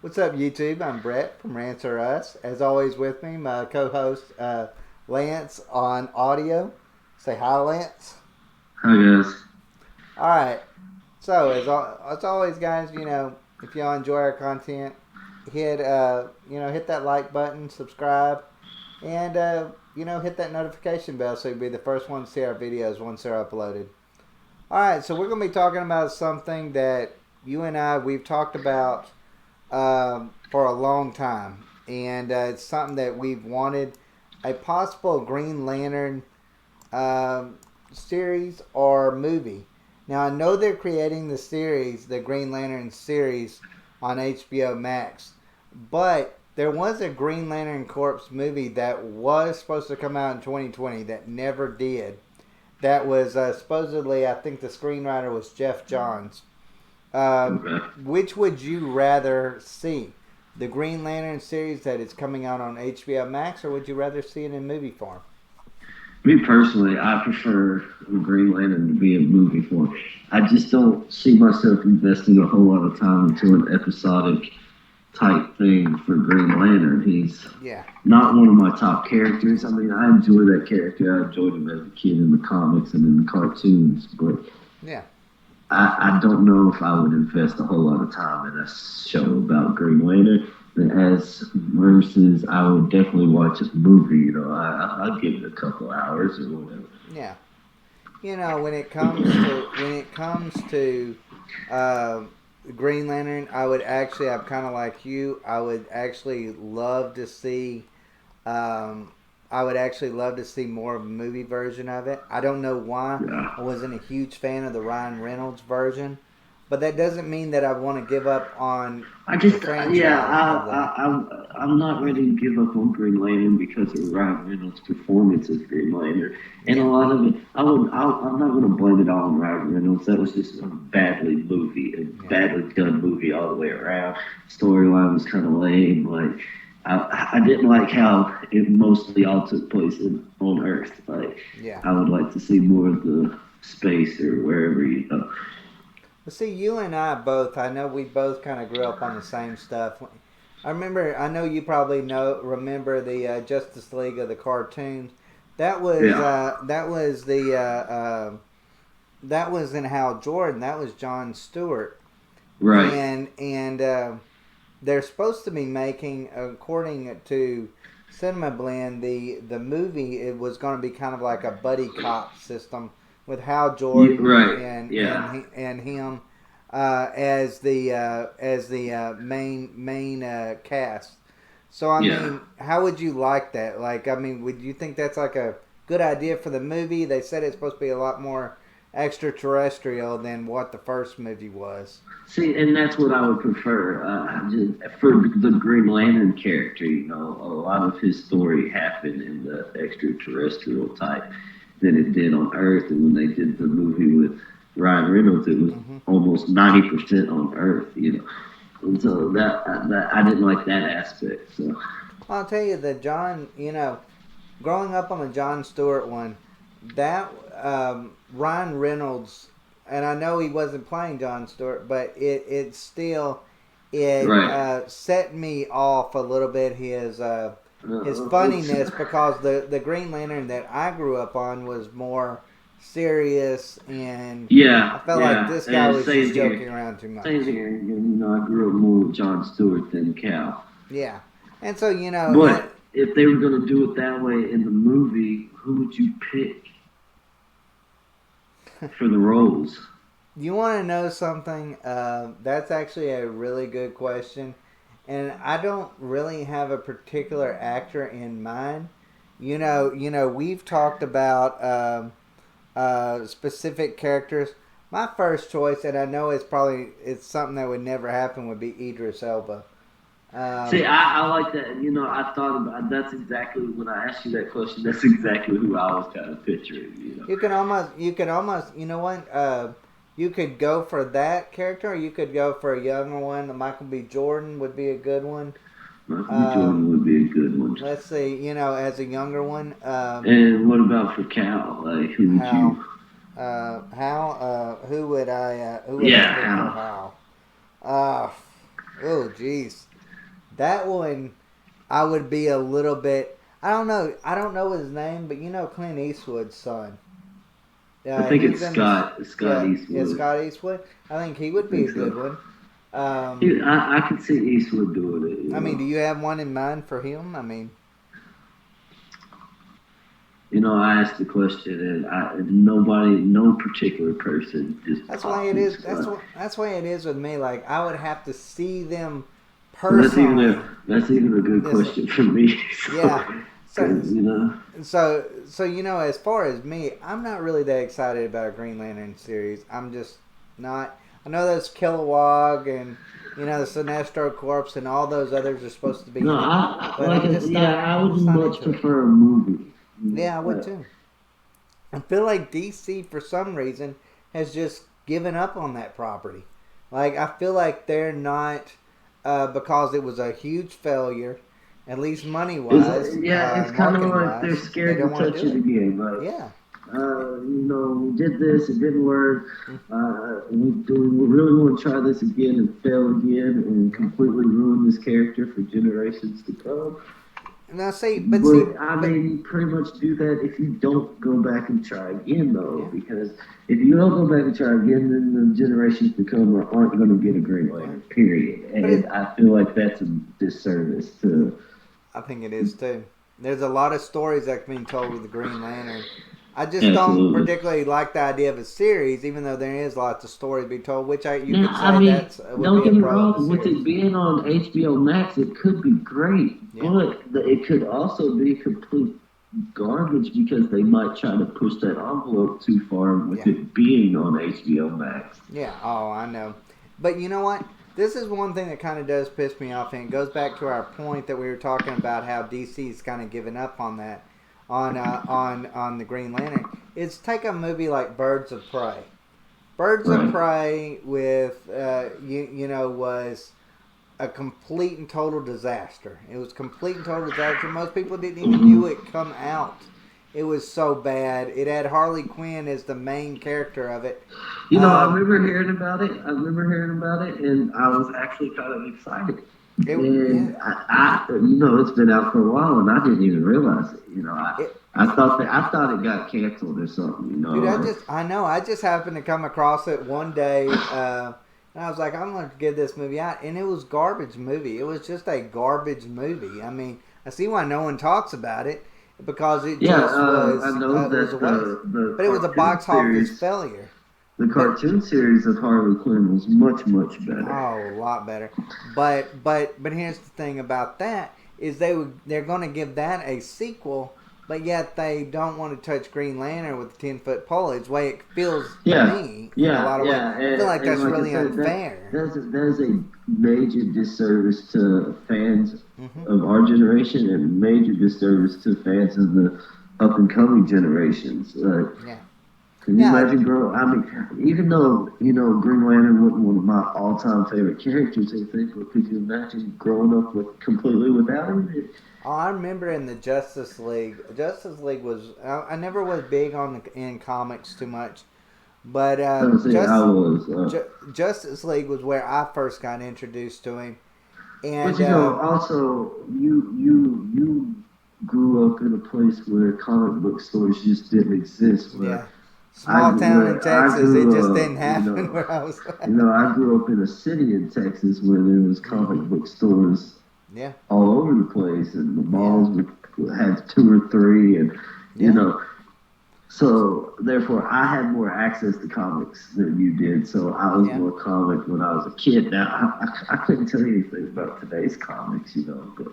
What's up, YouTube? I'm Brett from Rants or Us. As always, with me, my co-host Lance on audio. Say hi, Lance. Hi guys. All right. So as always, guys, if y'all enjoy our content, hit that like button, subscribe, and hit that notification bell so you'll be the first one to see our videos once they're uploaded. All right. So we're gonna be talking about something that you and we've talked about for a long time, and it's something that we've wanted a possible Green Lantern series or movie. Now I know they're creating the Green Lantern series on HBO Max, but there was a Green Lantern Corps movie that was supposed to come out in 2020 that never did. That was supposedly, I think the screenwriter was Jeff Johns. Okay. Which would you rather see? The Green Lantern series that is coming out on HBO Max, or would you rather see it in movie form? Me personally, I prefer Green Lantern to be a movie form. I just don't see myself investing a whole lot of time into an episodic type thing for Green Lantern. He's Yeah. not one of my top characters. I mean, I enjoy that character. I enjoyed him as a kid in the comics and in the cartoons, but Yeah. I don't know if I would invest a whole lot of time in a show about Green Lantern. As versus, I would definitely watch a movie. I'd give it a couple hours or whatever. Yeah. When it comes to uh, Green Lantern, I'm kind of like you. Um, I would actually love to see more of a movie version of it. I don't know why Yeah. I wasn't a huge fan of the Ryan Reynolds version, but that doesn't mean that I want to give up on I the just, yeah, franchise of the. I'm not ready to give up on Green Lantern because of Ryan Reynolds' performance as Green Lantern, and a Yeah, lot of it, I'm not going to blame it all on Ryan Reynolds. That was just a yeah, badly done movie all the way around. Storyline was kind of lame. Like, I didn't like how it mostly all took place on Earth. Like, yeah. I would like to see more of the space or wherever you know. Well, see, you and I both. I know we both kind of grew up on the same stuff. I remember. I know you probably remember the Justice League of the cartoons. That was Yeah, uh, that was the that was in Hal Jordan. That was John Stewart, right. and they're supposed to be making, according to Cinema Blend, the movie. It was going to be kind of like a buddy cop system with Hal Yeah, Jordan right. and Yeah. him as the main cast. So I Yeah. mean, how would you like that? Like, I mean, would you think that's like a good idea for the movie? They said it's supposed to be a lot more extraterrestrial than what the first movie was. See, and that's what I would prefer. For the Green Lantern character, a lot of his story happened in the extraterrestrial type than it did on Earth. And when they did the movie with Ryan Reynolds, it was Hmm. almost 90% on Earth. And so that I didn't like that aspect. So I'll tell you that growing up on the John Stewart one, that Ryan Reynolds, and I know he wasn't playing John Stewart, but it still it right. set me off a little bit his It's funniness, because the Green Lantern that I grew up on was more serious, and I yeah, felt like yeah. this guy was Same just here. joking around too much. Same here. I grew up more with John Stewart than Cal. Yeah, and so But if they were going to do it that way in the movie, who would you pick for the roles? you want to know something? That's actually a really good question, and I don't really have a particular actor in mind. We've talked about specific characters. My first choice, and I know it's something that would never happen, would be Idris Elba. See, Um, I like that. I thought about that's exactly when I asked you that question. That's exactly who I was kind of picturing. you could almost, you know what? You could go for that character, or you could go for a younger one. Michael B. Jordan would be a good one. Michael B. Jordan Um, would be a good one. let's see, as a younger one, And what about for Cal? Like, who would Hal. you? Who would I Yeah, pick for Hal. Hal? Uh, oh, jeez. That one, I would be a little bit. I don't know. I don't know his name, but you know Clint Eastwood's son. I think He's it's in this. Scott Yeah, Eastwood. Scott Eastwood. I think he I would be think a so. good one. Um, I could see Eastwood doing it. I mean, do you have one in mind for him? I mean, I asked the question, and nobody, no particular person, just that's why popped it into is. spot. That's why it is with me. Like I would have to see them So personally. that's even a good This, question for me. So, yeah. So, because as far as me, I'm not really that excited about a Green Lantern series. I'm just not. I know there's Kilowog and the Sinestro Corps and all those others are supposed to be no, in it, but I'm just not. I I'm would just not much into it. prefer a movie. Yeah, I would too. I feel like DC for some reason has just given up on that property. Like I feel like they're not because it was a huge failure, at least money wise, It's kind of marketing like they're wise. They scared don't to want to touch do it it. again. Like, Yeah. we did this, it didn't work. We really want to try this again and fail again and completely ruin this character for generations to come. Now see, But I mean, you pretty much do that if you don't go back and try again, though. yeah. Because if you don't go back and try again, then the generations to come aren't going to get a Green Lantern. Period. And I feel like that's a disservice to. I think it is too. There's a lot of stories that can be told with the Green Lantern. I just don't Absolutely. particularly like the idea of a series, even though there is lots of stories to be told. Which you Now, could I say mean, that's would don't be a get me pro of the wrong. With series. it being on HBO Max, it could be great, Yeah. but it could also be complete garbage because they might try to push that envelope too far with it being on HBO Max. Yeah. Oh, I know. But you know what? This is one thing that kind of does piss me off, and it goes back to our point that we were talking about how DC's kind of given up on that, on the Green Lantern. It's take a movie like Birds of Prey. Birds of Right. Prey with was a complete and total disaster. It was complete and total disaster. Most people didn't even knew it come out. It was so bad. It had Harley Quinn as the main character of it. I remember hearing about it. And I was actually kind of excited. And it's been out for a while, and I didn't even realize it. I thought it got canceled or something. Dude, I just happened to come across it one day, and I was like, I'm going to give this movie out, and it was garbage movie. It was just a garbage movie. I mean, I see why no one talks about it because it just was. I know it was a waste. But it was a box office failure. The cartoon series of Harley Quinn was much, much better. Oh, a lot better. But here's the thing about that is they're going to give that a sequel, but yet they don't want to touch Green Lantern with the 10-foot pole. It's the way it feels to me in a lot of ways. I feel like that's really unfair. That's a major disservice to fans of our generation and a major disservice to fans of the up and coming generations. Can you imagine even though, Green Lantern wasn't one of my all-time favorite characters, I think, but could you imagine growing up completely without him? Oh, I remember in the Justice League. Justice League was... I never was big in comics too much. But Justice League was where I first got introduced to him. And, but, also, you grew up in a place where comic book stores just didn't exist. Small town in Texas, it just didn't happen where I was at. I grew up in a city in Texas where there was comic book stores all over the place, and the malls had 2 or 3, and so therefore I had more access to comics than you did. So I was more comic when I was a kid. Now I couldn't tell you anything about today's comics, but.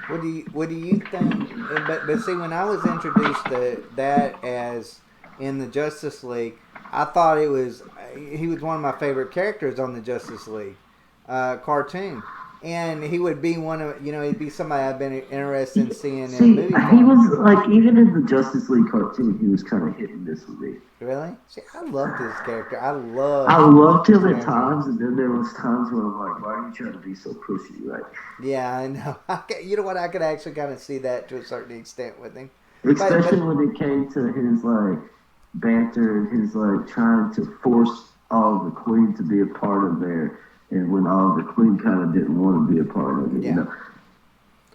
What do you think? But see, when I was introduced to that as in the Justice League, I thought he was one of my favorite characters on the Justice League cartoon, and he would be he'd be somebody I've been interested in seeing in a movie. He was like, even in the Justice League cartoon, he was kind of hit and miss with me. Really? See, I loved his character. I loved him at times, and then there was times where I'm like, why are you trying to be so pushy? Like, yeah, I know. You know what? I could actually kind of see that to a certain extent with him, especially when it came to his banter and his trying to force all of the Queen to be a part of their and when Oliver Queen kind of didn't want to be a part of it, you Yeah. know.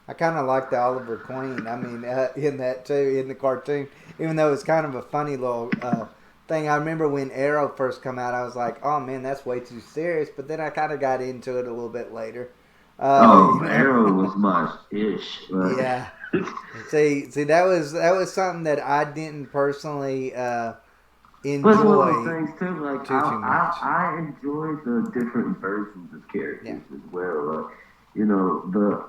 I kind of like the Oliver Queen. I mean, in that too, in the cartoon, even though it's kind of a funny little thing. I remember when Arrow first come out, I was like, "Oh man, that's way too serious." But then I kind of got into it a little bit later. Oh, Arrow was my ish. Like, Yeah. See, that was something that I didn't personally but it's one of those enjoy things too. Like too much. I enjoy the different versions of Yeah. characters as well. Like, you know, the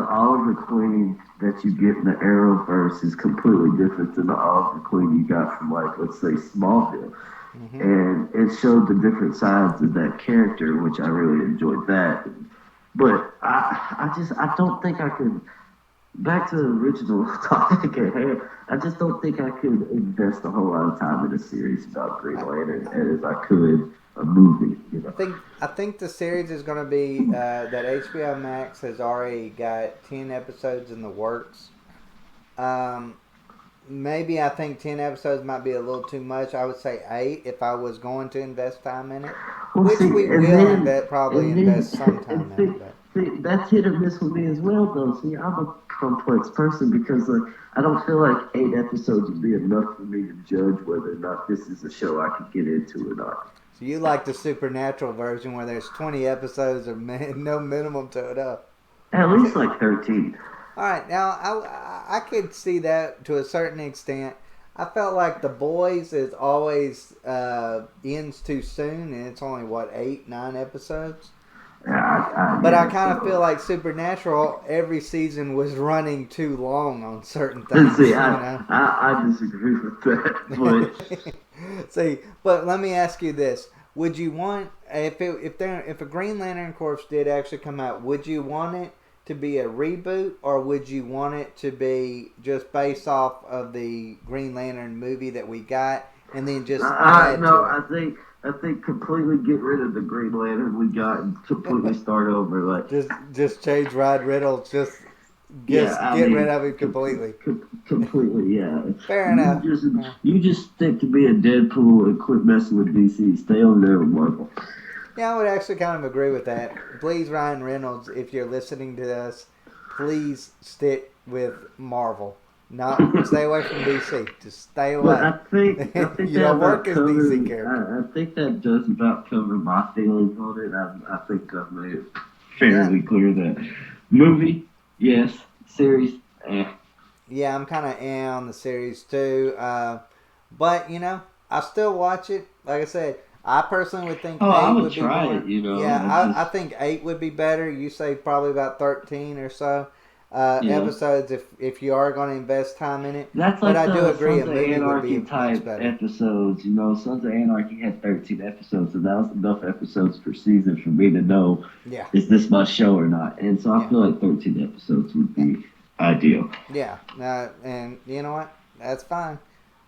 Oliver Queen that you get in the Arrowverse is completely different than the Oliver Queen you got from, like, let's say Smallville, Hmm. and it showed the different sides of that character, which I really enjoyed that. But I don't think I could. Back to the original topic at hand. I just don't think I could invest a whole lot of time in a series about Green I, Lantern as I could a movie. You I know. think I think the series is going to be that HBO Max has already got 10 episodes in the works. Um, Maybe I think 10 episodes might be a little too much. I would say 8 if I was going to invest time in it, Well, which see, we will probably and then, invest some and time in see, it. But that's hit or miss with me as well, though. See, I'm a complex person because I don't feel like 8 episodes would be enough for me to judge whether or not this is a show I could get into or not. so you like the supernatural version where there's 20 episodes or no minimum to it up. At So, least like 13. all right, now I could see that to a certain extent. I felt like the boys is always ends too soon, and it's only what 8, 9 episodes. But I Yeah, kind of feel so. like Supernatural every season was running too long on certain Let's see, things, you know. I disagree with that, but See, but let me ask you this: would you want if a Green Lantern Corps did actually come out? Would you want it to be a reboot, or would you want it to be just based off of the Green Lantern movie that we got, and then just add no, to it? I think completely get rid of the Green Lantern we got and completely start over. Like, Just change Rod Riddle. yeah, Just I get rid mean, of it completely. completely, yeah. Fair You enough. just Yeah. you just stick to being Deadpool and quit messing with DC. Stay over there with Marvel. Yeah, I would actually kind of agree with that. Please, Ryan Reynolds, if you're listening to us, please stick with Marvel. Not stay away from DC. Just stay But away. I think You that don't work about as DC covers. character. I think that does about cover my feelings on it. I think I've made it Yeah, fairly clear that movie, yes, series, eh. yeah. I'm kind of on the series too, but I still watch it. Like I said, I personally would think Oh, I 8 would would be try more. it. You know, Yeah, I I just think 8 would be better. You say probably about 13 or so yeah. episodes if you are going to invest time in it. That's But like I do the agree a Sons of movie would be Anarchy much type better. episodes. You know, Sons of Anarchy had 13 episodes, and that was enough episodes per season for me to know Yeah, is this my show or not. And so I yeah, feel like 13 episodes would yeah, be ideal. yeah. And you know what? That's fine.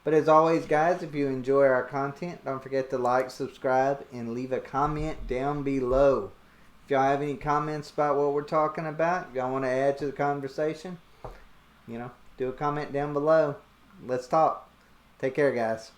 But as always, guys, if you enjoy our content, don't forget to like, subscribe, and leave a comment down below. If y'all have any comments about what we're talking about, if y'all want to add to the conversation, do a comment down below. Let's talk. Take care, guys.